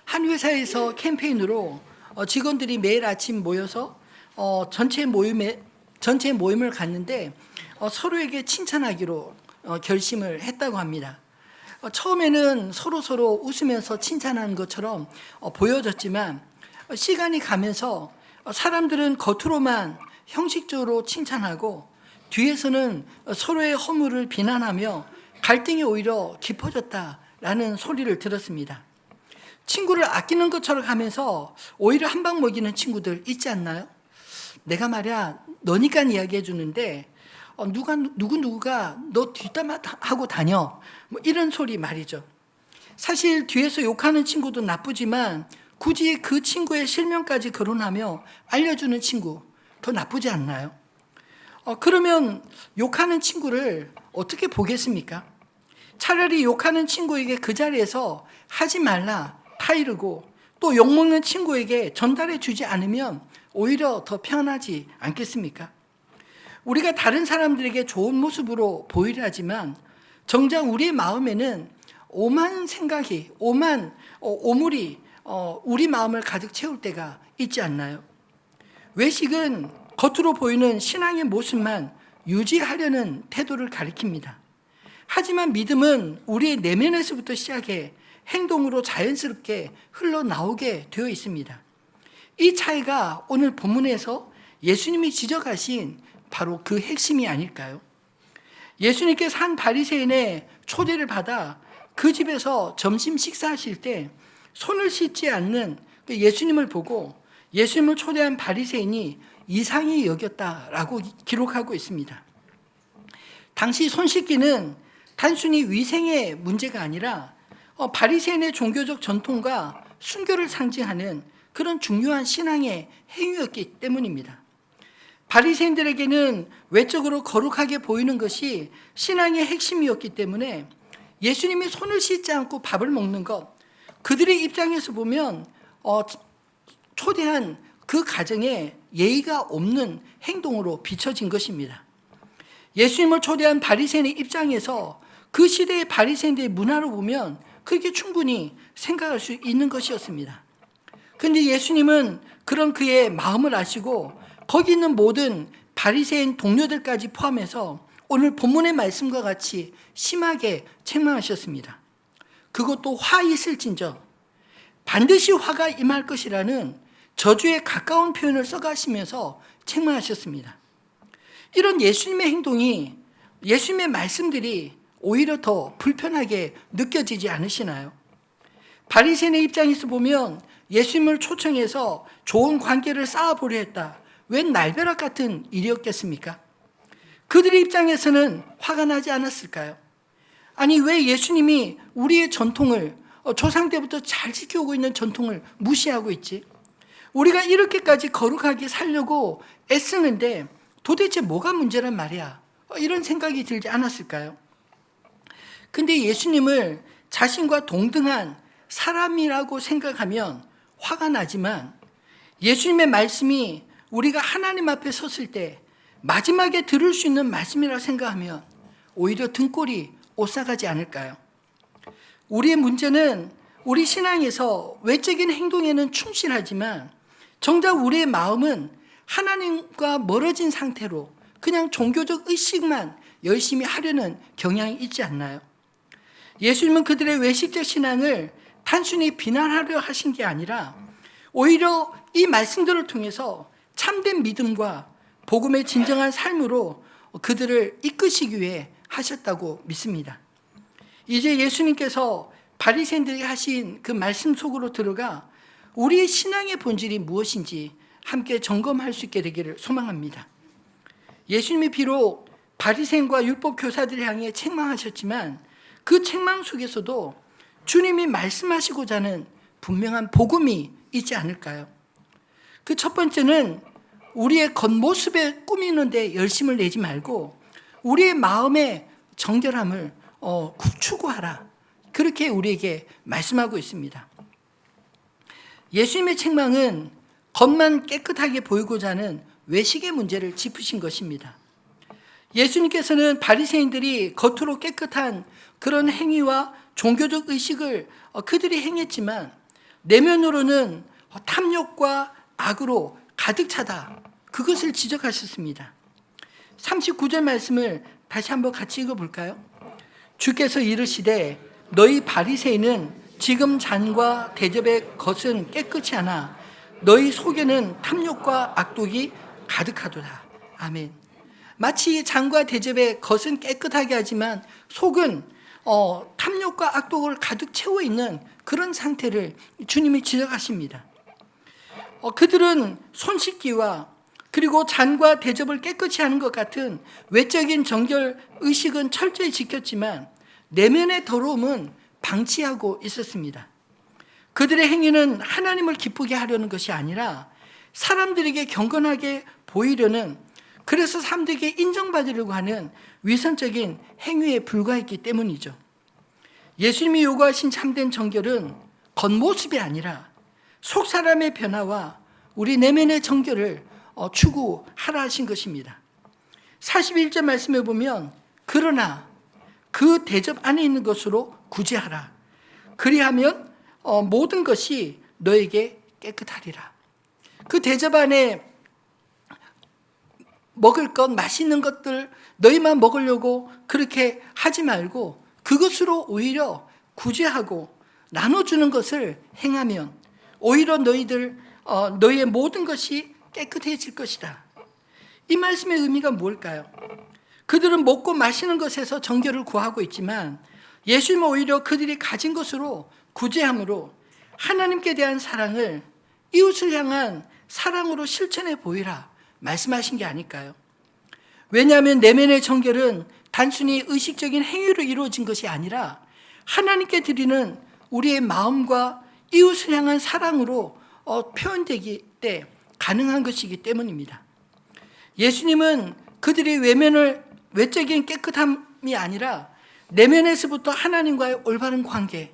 한 회사에서 캠페인으로 직원들이 매일 아침 모여서 전체 모임을 갖는데 서로에게 칭찬하기로 결심을 했다고 합니다. 처음에는 서로 웃으면서 칭찬하는 것처럼 보여졌지만 시간이 가면서 사람들은 겉으로만 형식적으로 칭찬하고 뒤에서는 서로의 허물을 비난하며 갈등이 오히려 깊어졌다라는 소리를 들었습니다. 친구를 아끼는 것처럼 하면서 오히려 한 방 먹이는 친구들 있지 않나요? 내가 말이야 너니까 이야기해 주는데 누구가 너 뒷담화하고 다녀 뭐 이런 소리 말이죠. 사실 뒤에서 욕하는 친구도 나쁘지만 굳이 그 친구의 실명까지 거론하며 알려주는 친구 더 나쁘지 않나요? 그러면 욕하는 친구를 어떻게 보겠습니까? 차라리 욕하는 친구에게 그 자리에서 하지 말라 타이르고 또 욕먹는 친구에게 전달해 주지 않으면 오히려 더 편하지 않겠습니까? 우리가 다른 사람들에게 좋은 모습으로 보이려 하지만 정작 우리의 마음에는 오만 생각이, 오물이 우리 마음을 가득 채울 때가 있지 않나요? 외식은 겉으로 보이는 신앙의 모습만 유지하려는 태도를 가리킵니다. 하지만 믿음은 우리의 내면에서부터 시작해 행동으로 자연스럽게 흘러나오게 되어 있습니다. 이 차이가 오늘 본문에서 예수님이 지적하신 바로 그 핵심이 아닐까요? 예수님께서 한 바리새인의 초대를 받아 그 집에서 점심 식사하실 때 손을 씻지 않는 예수님을 보고 예수님을 초대한 바리새인이 이상히 여겼다라고 기록하고 있습니다. 당시 손 씻기는 단순히 위생의 문제가 아니라 바리새인의 종교적 전통과 순교를 상징하는 그런 중요한 신앙의 행위였기 때문입니다. 바리새인들에게는 외적으로 거룩하게 보이는 것이 신앙의 핵심이었기 때문에 예수님이 손을 씻지 않고 밥을 먹는 것, 그들의 입장에서 보면 초대한 그 가정에 예의가 없는 행동으로 비춰진 것입니다. 예수님을 초대한 바리새인의 입장에서 그 시대의 바리새인들의 문화로 보면 그렇게 충분히 생각할 수 있는 것이었습니다. 그런데 예수님은 그런 그의 마음을 아시고 거기 있는 모든 바리새인 동료들까지 포함해서 오늘 본문의 말씀과 같이 심하게 책망하셨습니다. 그것도 화 있을진저 반드시 화가 임할 것이라는 저주에 가까운 표현을 써가시면서 책망하셨습니다. 이런 예수님의 행동이, 예수님의 말씀들이 오히려 더 불편하게 느껴지지 않으시나요? 바리새인의 입장에서 보면 예수님을 초청해서 좋은 관계를 쌓아보려 했다. 웬 날벼락 같은 일이었겠습니까? 그들의 입장에서는 화가 나지 않았을까요? 아니 왜 예수님이 우리의 전통을 조상 때부터 잘 지켜오고 있는 전통을 무시하고 있지? 우리가 이렇게까지 거룩하게 살려고 애쓰는데 도대체 뭐가 문제란 말이야? 이런 생각이 들지 않았을까요? 근데 예수님을 자신과 동등한 사람이라고 생각하면 화가 나지만 예수님의 말씀이 우리가 하나님 앞에 섰을 때 마지막에 들을 수 있는 말씀이라고 생각하면 오히려 등골이 오싹하지 않을까요? 우리의 문제는 우리 신앙에서 외적인 행동에는 충실하지만 정작 우리의 마음은 하나님과 멀어진 상태로 그냥 종교적 의식만 열심히 하려는 경향이 있지 않나요? 예수님은 그들의 외식적 신앙을 단순히 비난하려 하신 게 아니라 오히려 이 말씀들을 통해서 참된 믿음과 복음의 진정한 삶으로 그들을 이끄시기 위해 하셨다고 믿습니다. 이제 예수님께서 바리새인들에게 하신 그 말씀 속으로 들어가 우리의 신앙의 본질이 무엇인지 함께 점검할 수 있게 되기를 소망합니다. 예수님이 비록 바리새인과 율법 교사들을 향해 책망하셨지만 그 책망 속에서도 주님이 말씀하시고자 하는 분명한 복음이 있지 않을까요? 그 첫 번째는 우리의 겉모습에 꾸미는 데 열심을 내지 말고 우리의 마음의 정결함을 추구하라. 그렇게 우리에게 말씀하고 있습니다. 예수님의 책망은 겉만 깨끗하게 보이고자 하는 외식의 문제를 짚으신 것입니다. 예수님께서는 바리새인들이 겉으로 깨끗한 그런 행위와 종교적 의식을 그들이 행했지만 내면으로는 탐욕과 악으로 가득 차다. 그것을 지적하셨습니다. 39절 말씀을 다시 한번 같이 읽어볼까요? 주께서 이르시되 너희 바리새인은 지금 잔과 대접의 것은 깨끗이 하나 너희 속에는 탐욕과 악독이 가득하도다. 아멘. 마치 잔과 대접의 것은 깨끗하게 하지만 속은 탐욕과 악독을 가득 채워 있는 그런 상태를 주님이 지적하십니다. 그들은 손 씻기와 그리고 잔과 대접을 깨끗이 하는 것 같은 외적인 정결 의식은 철저히 지켰지만 내면의 더러움은 방치하고 있었습니다. 그들의 행위는 하나님을 기쁘게 하려는 것이 아니라 사람들에게 경건하게 보이려는, 그래서 사람들에게 인정받으려고 하는 위선적인 행위에 불과했기 때문이죠. 예수님이 요구하신 참된 정결은 겉모습이 아니라 속 사람의 변화와 우리 내면의 정결을 추구하라 하신 것입니다. 41절 말씀에 보면 그러나 그 대접 안에 있는 것으로 구제하라. 그리하면 모든 것이 너에게 깨끗하리라. 그 대접 안에 먹을 것, 맛있는 것들 너희만 먹으려고 그렇게 하지 말고 그것으로 오히려 구제하고 나눠주는 것을 행하면 오히려 너희의 모든 것이 깨끗해질 것이다. 이 말씀의 의미가 뭘까요? 그들은 먹고 마시는 것에서 정결을 구하고 있지만 예수님은 오히려 그들이 가진 것으로 구제함으로 하나님께 대한 사랑을 이웃을 향한 사랑으로 실천해 보이라 말씀하신 게 아닐까요? 왜냐하면 내면의 정결은 단순히 의식적인 행위로 이루어진 것이 아니라 하나님께 드리는 우리의 마음과 이웃을 향한 사랑으로 표현되기 때 가능한 것이기 때문입니다. 예수님은 그들이 외적인 깨끗함이 아니라 내면에서부터 하나님과의 올바른 관계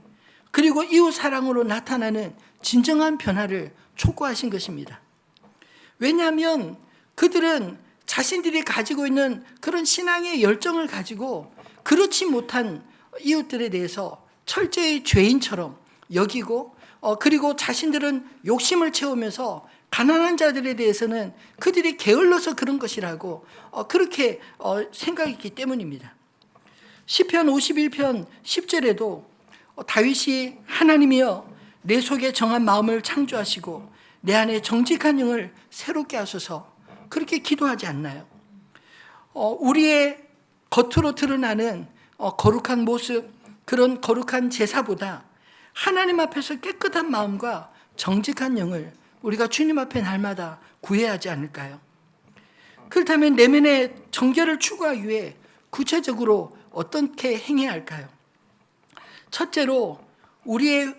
그리고 이웃 사랑으로 나타나는 진정한 변화를 촉구하신 것입니다. 왜냐하면 그들은 자신들이 가지고 있는 그런 신앙의 열정을 가지고 그렇지 못한 이웃들에 대해서 철저히 죄인처럼 여기고 그리고 자신들은 욕심을 채우면서 가난한 자들에 대해서는 그들이 게을러서 그런 것이라고 그렇게 생각했기 때문입니다. 시편 51편 10절에도 다윗이 하나님이여 내 속에 정한 마음을 창조하시고 내 안에 정직한 영을 새롭게 하소서 그렇게 기도하지 않나요? 우리의 겉으로 드러나는 거룩한 모습, 그런 거룩한 제사보다 하나님 앞에서 깨끗한 마음과 정직한 영을 우리가 주님 앞에 날마다 구해야 하지 않을까요? 그렇다면 내면의 정결을 추구하기 위해 구체적으로 어떻게 행해야 할까요? 첫째로 우리의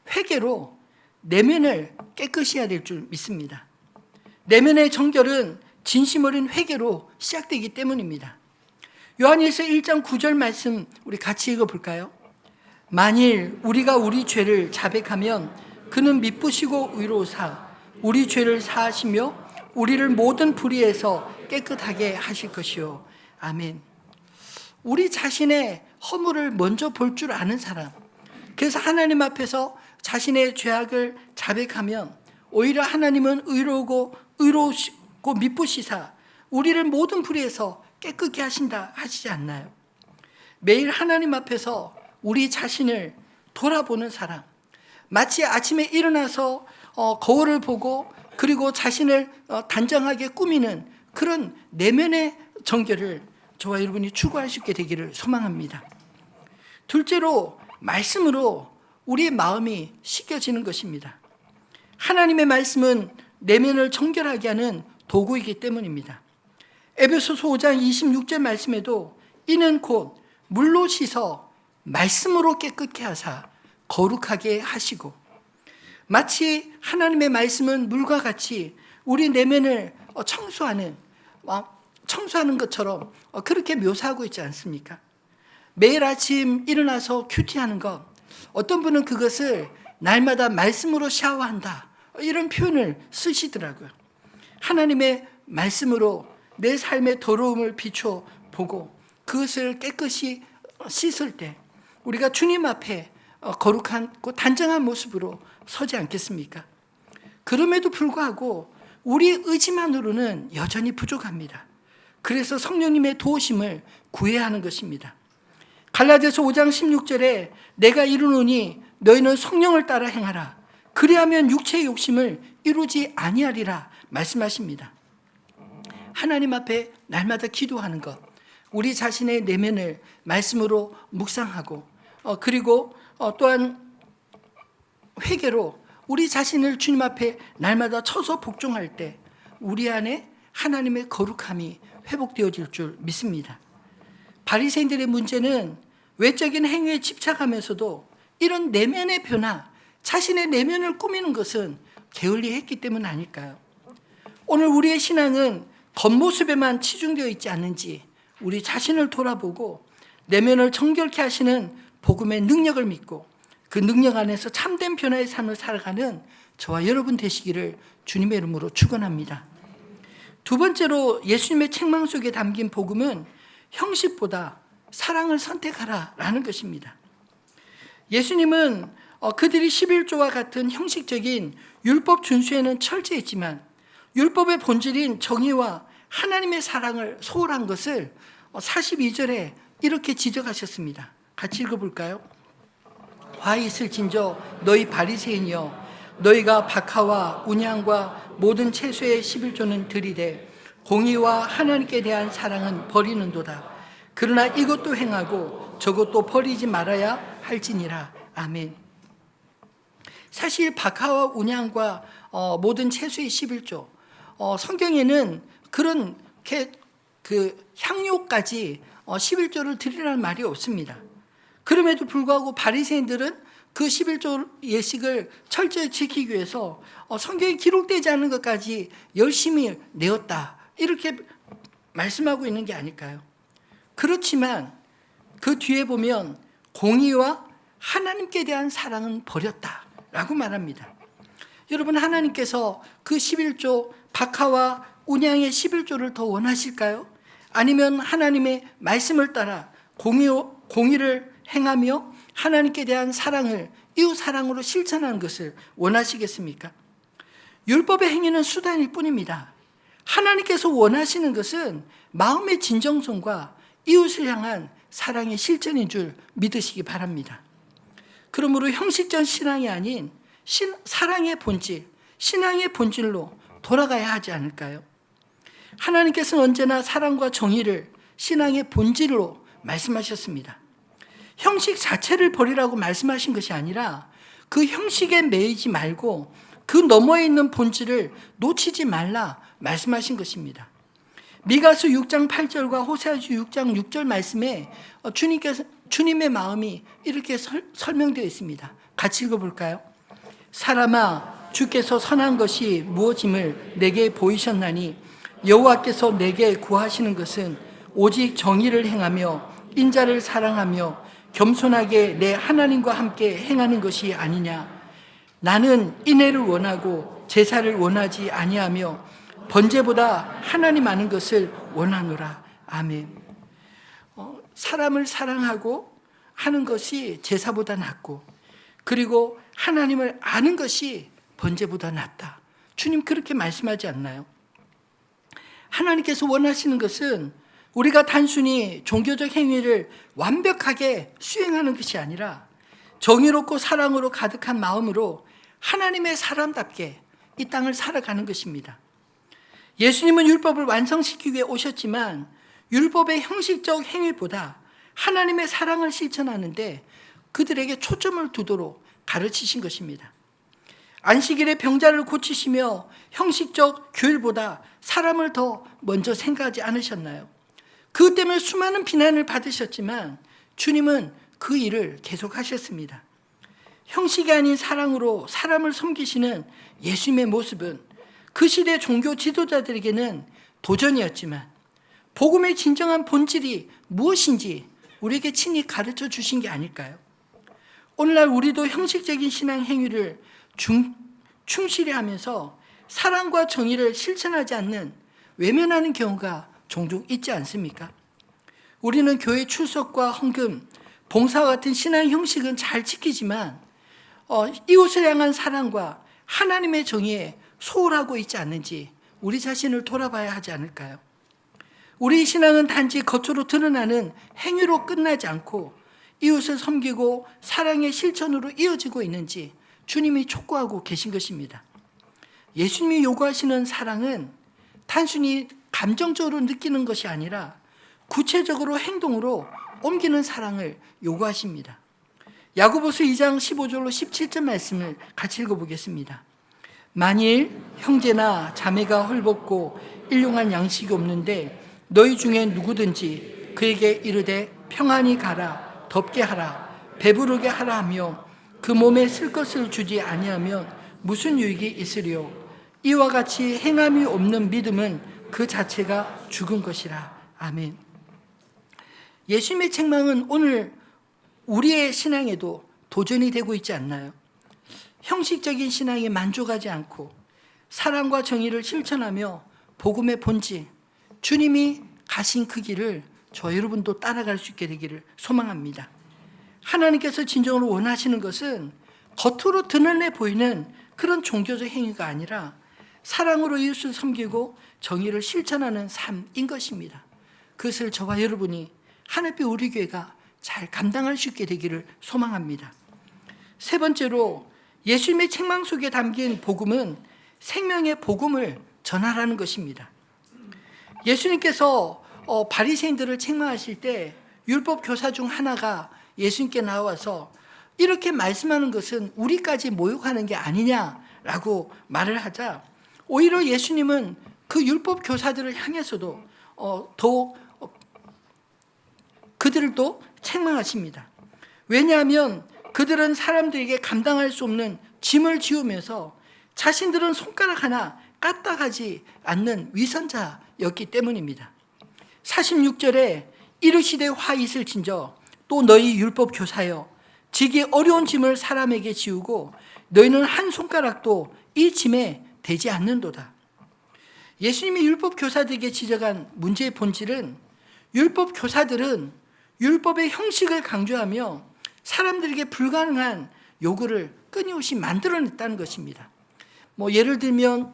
회개로 내면을 깨끗이 해야 될 줄 믿습니다. 내면의 정결은 진심 어린 회개로 시작되기 때문입니다. 요한일서 1장 9절 말씀 우리 같이 읽어볼까요? 만일 우리가 우리 죄를 자백하면 그는 미쁘시고 의로우사 우리 죄를 사하시며 우리를 모든 불의에서 깨끗하게 하실 것이요. 아멘. 우리 자신의 허물을 먼저 볼 줄 아는 사람, 그래서 하나님 앞에서 자신의 죄악을 자백하면 오히려 하나님은 의로우시고 미쁘시사 우리를 모든 불의에서 깨끗게 하신다 하시지 않나요? 매일 하나님 앞에서 우리 자신을 돌아보는 사람, 마치 아침에 일어나서 거울을 보고 그리고 자신을 단정하게 꾸미는 그런 내면의 정결을 저와 여러분이 추구할 수 있게 되기를 소망합니다. 둘째로 말씀으로 우리의 마음이 씻겨지는 것입니다. 하나님의 말씀은 내면을 정결하게 하는 도구이기 때문입니다. 에베소서 5장 26절 말씀에도 이는 곧 물로 씻어 말씀으로 깨끗게 하사 거룩하게 하시고, 마치 하나님의 말씀은 물과 같이 우리 내면을 청소하는 것처럼 그렇게 묘사하고 있지 않습니까? 매일 아침 일어나서 큐티하는 것, 어떤 분은 그것을 날마다 말씀으로 샤워한다 이런 표현을 쓰시더라고요. 하나님의 말씀으로 내 삶의 더러움을 비춰보고 그것을 깨끗이 씻을 때 우리가 주님 앞에 거룩하고 단정한 모습으로 서지 않겠습니까? 그럼에도 불구하고 우리의 의지만으로는 여전히 부족합니다. 그래서 성령님의 도우심을 구해야 하는 것입니다. 갈라디아서 5장 16절에 내가 이르노니 너희는 성령을 따라 행하라. 그리하면 육체의 욕심을 이루지 아니하리라 말씀하십니다. 하나님 앞에 날마다 기도하는 것, 우리 자신의 내면을 말씀으로 묵상하고 그리고 또한 회개로 우리 자신을 주님 앞에 날마다 쳐서 복종할 때 우리 안에 하나님의 거룩함이 회복되어질 줄 믿습니다. 바리새인들의 문제는 외적인 행위에 집착하면서도 이런 내면의 변화, 자신의 내면을 꾸미는 것은 게을리했기 때문 아닐까요? 오늘 우리의 신앙은 겉모습에만 치중되어 있지 않는지 우리 자신을 돌아보고 내면을 정결케 하시는 복음의 능력을 믿고 그 능력 안에서 참된 변화의 삶을 살아가는 저와 여러분 되시기를 주님의 이름으로 축원합니다. 두 번째로 예수님의 책망 속에 담긴 복음은 형식보다 사랑을 선택하라라는 것입니다. 예수님은 그들이 11조와 같은 형식적인 율법 준수에는 철저했지만 율법의 본질인 정의와 하나님의 사랑을 소홀한 것을 42절에 이렇게 지적하셨습니다. 같이 읽어볼까요? 화 있을진저 너희 바리새인이여 너희가 박하와 운양과 모든 채소의 11조는 들이되 공의와 하나님께 대한 사랑은 버리는도다. 그러나 이것도 행하고 저것도 버리지 말아야 할지니라. 아멘. 사실 박하와 운양과 모든 채소의 11조 성경에는 그런 향료까지 11조를 드리라는 말이 없습니다. 그럼에도 불구하고 바리새인들은 그 11조 예식을 철저히 지키기 위해서 성경에 기록되지 않은 것까지 열심히 내었다. 이렇게 말씀하고 있는 게 아닐까요? 그렇지만 그 뒤에 보면 공의와 하나님께 대한 사랑은 버렸다라고 말합니다. 여러분, 하나님께서 그 11조 박하와 운양의 11조를 더 원하실까요? 아니면 하나님의 말씀을 따라 공의를 행하며 하나님께 대한 사랑을 이웃 사랑으로 실천하는 것을 원하시겠습니까? 율법의 행위는 수단일 뿐입니다. 하나님께서 원하시는 것은 마음의 진정성과 이웃을 향한 사랑의 실천인 줄 믿으시기 바랍니다. 그러므로 형식적 신앙이 아닌 사랑의 본질, 신앙의 본질로 돌아가야 하지 않을까요? 하나님께서는 언제나 사랑과 정의를 신앙의 본질로 말씀하셨습니다. 형식 자체를 버리라고 말씀하신 것이 아니라 그 형식에 매이지 말고 그 너머에 있는 본질을 놓치지 말라 말씀하신 것입니다. 미가서 6장 8절과 호세아서 6장 6절 말씀에 주님의 마음이 이렇게 설명되어 있습니다. 같이 읽어볼까요? 사람아, 주께서 선한 것이 무엇임을 내게 보이셨나니 여호와께서 내게 구하시는 것은 오직 정의를 행하며 인자를 사랑하며 겸손하게 내 하나님과 함께 행하는 것이 아니냐. 나는 인애를 원하고 제사를 원하지 아니하며 번제보다 하나님 아는 것을 원하노라. 아멘. 사람을 사랑하고 하는 것이 제사보다 낫고 그리고 하나님을 아는 것이 번제보다 낫다. 주님 그렇게 말씀하지 않나요? 하나님께서 원하시는 것은 우리가 단순히 종교적 행위를 완벽하게 수행하는 것이 아니라 정의롭고 사랑으로 가득한 마음으로 하나님의 사람답게 이 땅을 살아가는 것입니다. 예수님은 율법을 완성시키기 위해 오셨지만 율법의 형식적 행위보다 하나님의 사랑을 실천하는데 그들에게 초점을 두도록 가르치신 것입니다. 안식일에 병자를 고치시며 형식적 규율보다 사람을 더 먼저 생각하지 않으셨나요? 그 때문에 수많은 비난을 받으셨지만 주님은 그 일을 계속하셨습니다. 형식이 아닌 사랑으로 사람을 섬기시는 예수님의 모습은 그 시대 종교 지도자들에게는 도전이었지만 복음의 진정한 본질이 무엇인지 우리에게 친히 가르쳐 주신 게 아닐까요? 오늘날 우리도 형식적인 신앙 행위를 충실히 하면서 사랑과 정의를 실천하지 않는 외면하는 경우가 종종 있지 않습니까? 우리는 교회 출석과 헌금, 봉사와 같은 신앙 형식은 잘 지키지만 이웃을 향한 사랑과 하나님의 정의에 소홀하고 있지 않는지 우리 자신을 돌아봐야 하지 않을까요? 우리 신앙은 단지 겉으로 드러나는 행위로 끝나지 않고 이웃을 섬기고 사랑의 실천으로 이어지고 있는지 주님이 촉구하고 계신 것입니다. 예수님이 요구하시는 사랑은 단순히 감정적으로 느끼는 것이 아니라 구체적으로 행동으로 옮기는 사랑을 요구하십니다. 야고보서 2장 15절로 17절 말씀을 같이 읽어보겠습니다. 만일 형제나 자매가 헐벗고 일용할 양식이 없는데 너희 중에 누구든지 그에게 이르되 평안히 가라, 덥게 하라, 배부르게 하라 하며 그 몸에 쓸 것을 주지 아니하면 무슨 유익이 있으리요? 이와 같이 행함이 없는 믿음은 그 자체가 죽은 것이라. 아멘. 예수님의 책망은 오늘 우리의 신앙에도 도전이 되고 있지 않나요? 형식적인 신앙에 만족하지 않고 사랑과 정의를 실천하며 복음의 본질, 주님이 가신 그 길을 저 여러분도 따라갈 수 있게 되기를 소망합니다. 하나님께서 진정으로 원하시는 것은 겉으로 드러내 보이는 그런 종교적 행위가 아니라 사랑으로 이웃을 섬기고 정의를 실천하는 삶인 것입니다. 그것을 저와 여러분이 하늘빛 우리 교회가 잘 감당할 수 있게 되기를 소망합니다. 세 번째로 예수님의 책망 속에 담긴 복음은 생명의 복음을 전하라는 것입니다. 예수님께서 바리새인들을 책망하실 때 율법 교사 중 하나가 예수님께 나와서 이렇게 말씀하는 것은 우리까지 모욕하는 게 아니냐라고 말을 하자 오히려 예수님은 그 율법 교사들을 향해서도 더욱 그들을 또 책망하십니다. 왜냐하면 그들은 사람들에게 감당할 수 없는 짐을 지우면서 자신들은 손가락 하나 까딱하지 않는 위선자였기 때문입니다. 46절에 이르시되 화 있을진저 또 너희 율법 교사여 지기 어려운 짐을 사람에게 지우고 너희는 한 손가락도 이 짐에 되지 않는도다. 예수님이 율법 교사들에게 지적한 문제의 본질은 율법 교사들은 율법의 형식을 강조하며 사람들에게 불가능한 요구를 끊임없이 만들어냈다는 것입니다. 예를 들면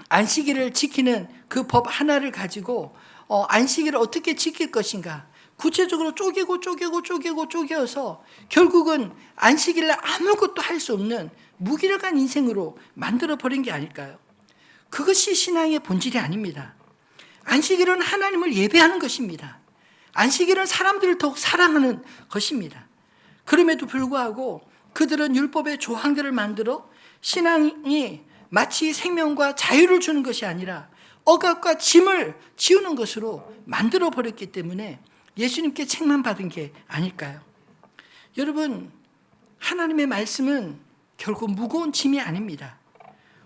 안식일을 지키는 그 법 하나를 가지고 안식일을 어떻게 지킬 것인가 구체적으로 쪼개서 결국은 안식일날 아무것도 할 수 없는 무기력한 인생으로 만들어버린 게 아닐까요? 그것이 신앙의 본질이 아닙니다. 안식일은 하나님을 예배하는 것입니다. 안식일은 사람들을 더욱 사랑하는 것입니다. 그럼에도 불구하고 그들은 율법의 조항들을 만들어 신앙이 마치 생명과 자유를 주는 것이 아니라 억압과 짐을 지우는 것으로 만들어버렸기 때문에 예수님께 책망받은 게 아닐까요? 여러분, 하나님의 말씀은 결국 무거운 짐이 아닙니다.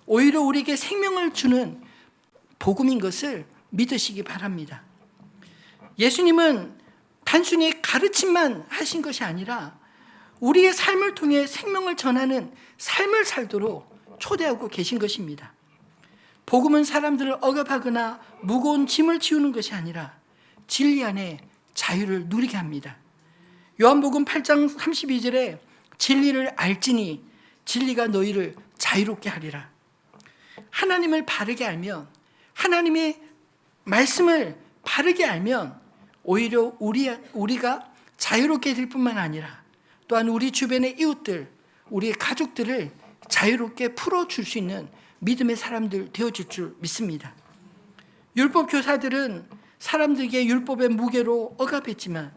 오히려 우리에게 생명을 주는 복음인 것을 믿으시기 바랍니다. 예수님은 단순히 가르침만 하신 것이 아니라 우리의 삶을 통해 생명을 전하는 삶을 살도록 초대하고 계신 것입니다. 복음은 사람들을 억압하거나 무거운 짐을 지우는 것이 아니라 진리 안에 자유를 누리게 합니다. 요한복음 8장 32절에 진리를 알지니 진리가 너희를 자유롭게 하리라. 하나님을 바르게 알면, 하나님의 말씀을 바르게 알면 오히려 우리가 자유롭게 될 뿐만 아니라 또한 우리 주변의 이웃들, 우리의 가족들을 자유롭게 풀어줄 수 있는 믿음의 사람들 되어질 줄 믿습니다. 율법 교사들은 사람들에게 율법의 무게로 억압했지만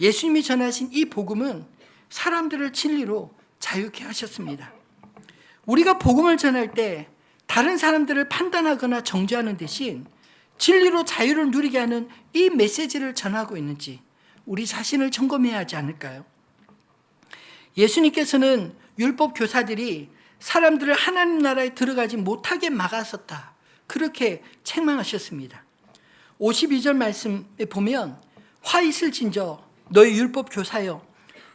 예수님이 전하신 이 복음은 사람들을 진리로 자유케 하셨습니다. 우리가 복음을 전할 때 다른 사람들을 판단하거나 정죄하는 대신 진리로 자유를 누리게 하는 이 메시지를 전하고 있는지 우리 자신을 점검해야 하지 않을까요? 예수님께서는 율법 교사들이 사람들을 하나님 나라에 들어가지 못하게 막았었다. 그렇게 책망하셨습니다. 52절 말씀에 보면 화 있을진저 너희 율법 교사여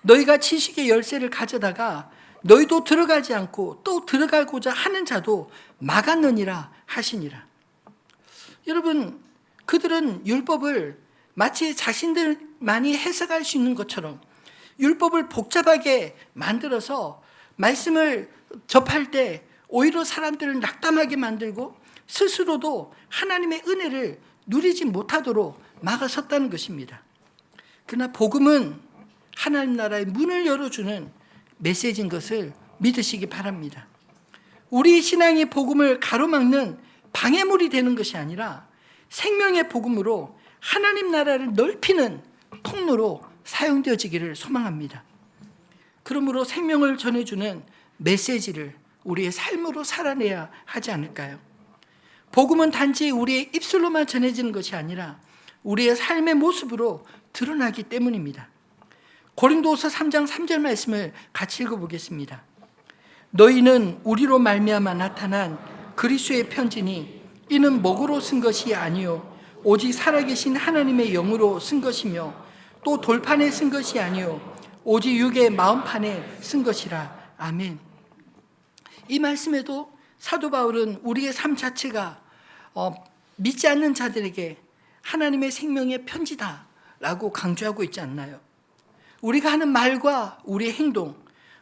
너희가 지식의 열쇠를 가져다가 너희도 들어가지 않고 또 들어가고자 하는 자도 막았느니라 하시니라. 여러분, 그들은 율법을 마치 자신들 많이 해석할 수 있는 것처럼 율법을 복잡하게 만들어서 말씀을 접할 때 오히려 사람들을 낙담하게 만들고 스스로도 하나님의 은혜를 누리지 못하도록 막아섰다는 것입니다. 그러나 복음은 하나님 나라의 문을 열어주는 메시지인 것을 믿으시기 바랍니다. 우리 신앙의 복음을 가로막는 방해물이 되는 것이 아니라 생명의 복음으로 하나님 나라를 넓히는 통로로 사용되어지기를 소망합니다. 그러므로 생명을 전해주는 메시지를 우리의 삶으로 살아내야 하지 않을까요? 복음은 단지 우리의 입술로만 전해지는 것이 아니라 우리의 삶의 모습으로 드러나기 때문입니다. 고린도서 3장 3절 말씀을 같이 읽어보겠습니다. 너희는 우리로 말미암아 나타난 그리스도의 편지니 이는 먹으로 쓴 것이 아니요 오직 살아계신 하나님의 영으로 쓴 것이며 또 돌판에 쓴 것이 아니요 오직 육의 마음판에 쓴 것이라. 아멘. 이 말씀에도 사도 바울은 우리의 삶 자체가 믿지 않는 자들에게 하나님의 생명의 편지다라고 강조하고 있지 않나요? 우리가 하는 말과 우리의 행동,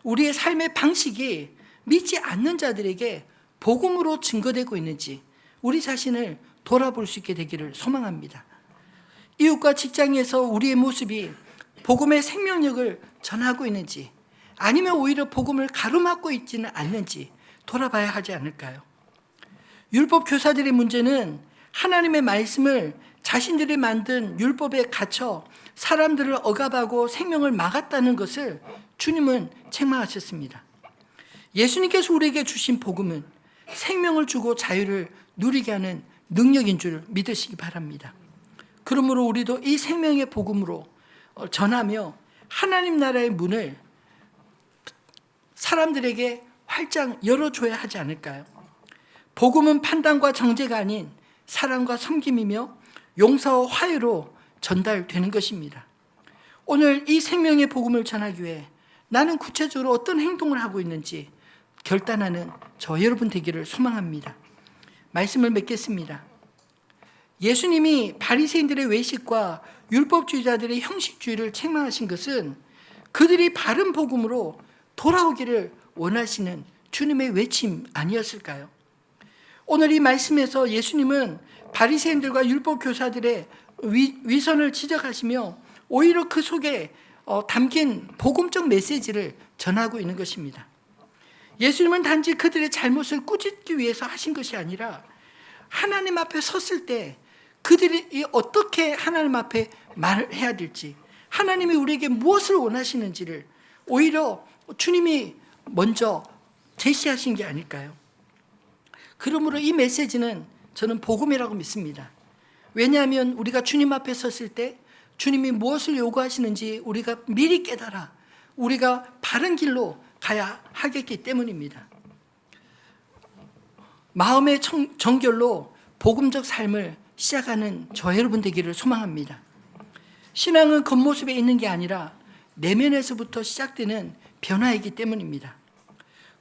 우리의 삶의 방식이 믿지 않는 자들에게 복음으로 증거되고 있는지 우리 자신을 돌아볼 수 있게 되기를 소망합니다. 이웃과 직장에서 우리의 모습이 복음의 생명력을 전하고 있는지 아니면 오히려 복음을 가로막고 있지는 않는지 돌아봐야 하지 않을까요? 율법 교사들의 문제는 하나님의 말씀을 자신들이 만든 율법에 갇혀 사람들을 억압하고 생명을 막았다는 것을 주님은 책망하셨습니다. 예수님께서 우리에게 주신 복음은 생명을 주고 자유를 누리게 하는 능력인 줄 믿으시기 바랍니다. 그러므로 우리도 이 생명의 복음으로 전하며 하나님 나라의 문을 사람들에게 활짝 열어줘야 하지 않을까요? 복음은 판단과 정죄가 아닌 사랑과 섬김이며 용서와 화해로 전달되는 것입니다. 오늘 이 생명의 복음을 전하기 위해 나는 구체적으로 어떤 행동을 하고 있는지 결단하는 저 여러분 되기를 소망합니다. 말씀을 맺겠습니다. 예수님이 바리새인들의 외식과 율법주의자들의 형식주의를 책망하신 것은 그들이 바른 복음으로 돌아오기를 원하시는 주님의 외침 아니었을까요? 오늘 이 말씀에서 예수님은 바리새인들과 율법 교사들의 위선을 지적하시며 오히려 그 속에 담긴 복음적 메시지를 전하고 있는 것입니다. 예수님은 단지 그들의 잘못을 꾸짖기 위해서 하신 것이 아니라 하나님 앞에 섰을 때 그들이 어떻게 하나님 앞에 말을 해야 될지, 하나님이 우리에게 무엇을 원하시는지를 오히려 주님이 먼저 제시하신 게 아닐까요? 그러므로 이 메시지는 저는 복음이라고 믿습니다. 왜냐하면 우리가 주님 앞에 섰을 때 주님이 무엇을 요구하시는지 우리가 미리 깨달아 우리가 바른 길로 가야 하겠기 때문입니다. 마음의 정결로 복음적 삶을 시작하는 저 여러분 되기를 소망합니다. 신앙은 겉모습에 있는 게 아니라 내면에서부터 시작되는 변화이기 때문입니다.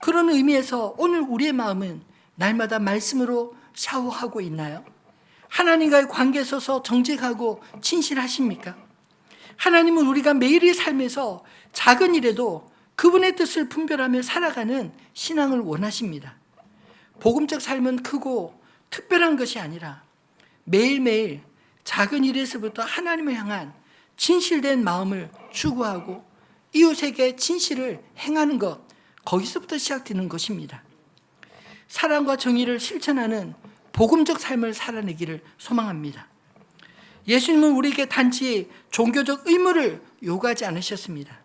그런 의미에서 오늘 우리의 마음은 날마다 말씀으로 샤워하고 있나요? 하나님과의 관계에 서서 정직하고 진실하십니까? 하나님은 우리가 매일의 삶에서 작은 일에도 그분의 뜻을 분별하며 살아가는 신앙을 원하십니다. 복음적 삶은 크고 특별한 것이 아니라 매일매일 작은 일에서부터 하나님을 향한 진실된 마음을 추구하고 이웃에게 진실을 행하는 것, 거기서부터 시작되는 것입니다. 사랑과 정의를 실천하는 복음적 삶을 살아내기를 소망합니다. 예수님은 우리에게 단지 종교적 의무를 요구하지 않으셨습니다.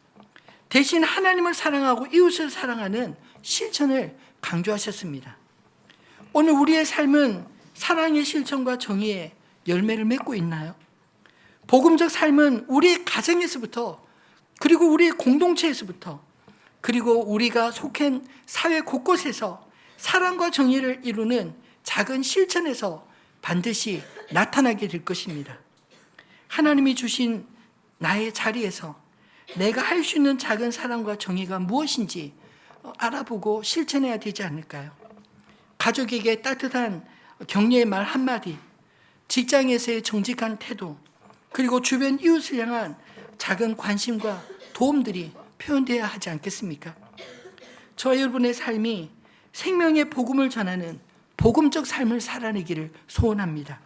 대신 하나님을 사랑하고 이웃을 사랑하는 실천을 강조하셨습니다. 오늘 우리의 삶은 사랑의 실천과 정의의 열매를 맺고 있나요? 복음적 삶은 우리의 가정에서부터, 그리고 우리의 공동체에서부터, 그리고 우리가 속한 사회 곳곳에서 사랑과 정의를 이루는 작은 실천에서 반드시 나타나게 될 것입니다. 하나님이 주신 나의 자리에서 내가 할 수 있는 작은 사랑과 정의가 무엇인지 알아보고 실천해야 되지 않을까요? 가족에게 따뜻한 격려의 말 한마디, 직장에서의 정직한 태도, 그리고 주변 이웃을 향한 작은 관심과 도움들이 표현되어야 하지 않겠습니까? 저와 여러분의 삶이 생명의 복음을 전하는 복음적 삶을 살아내기를 소원합니다.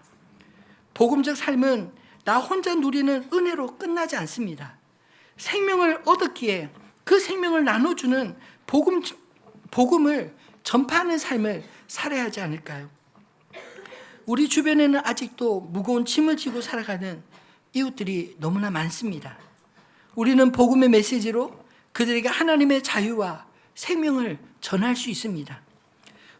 복음적 삶은 나 혼자 누리는 은혜로 끝나지 않습니다. 생명을 얻었기에 그 생명을 나눠주는 복음을 전파하는 삶을 살아야 하지 않을까요? 우리 주변에는 아직도 무거운 짐을 지고 살아가는 이웃들이 너무나 많습니다. 우리는 복음의 메시지로 그들에게 하나님의 자유와 생명을 전할 수 있습니다.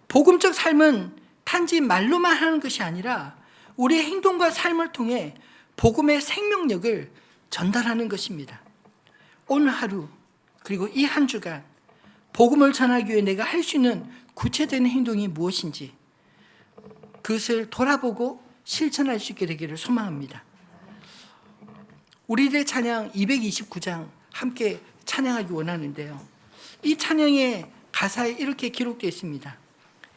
복음적 삶은 단지 말로만 하는 것이 아니라 우리의 행동과 삶을 통해 복음의 생명력을 전달하는 것입니다. 오늘 하루 그리고 이 한 주간 복음을 전하기 위해 내가 할 수 있는 구체적인 행동이 무엇인지 그것을 돌아보고 실천할 수 있게 되기를 소망합니다. 우리들의 찬양 229장 함께 찬양하기 원하는데요. 이 찬양의 가사에 이렇게 기록되어 있습니다.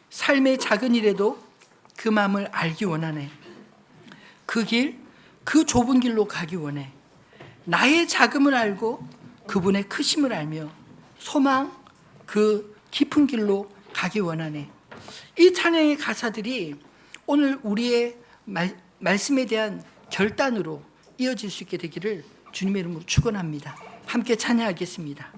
삶의 작은 일에도 그 마음을 알기 원하네. 그 길, 그 좁은 길로 가기 원해. 나의 작음을 알고 그분의 크심을 알며 소망 그 깊은 길로 가기 원하네. 이 찬양의 가사들이 오늘 우리의 말씀에 대한 결단으로 이어질 수 있게 되기를 주님의 이름으로 축원합니다. 함께 찬양하겠습니다.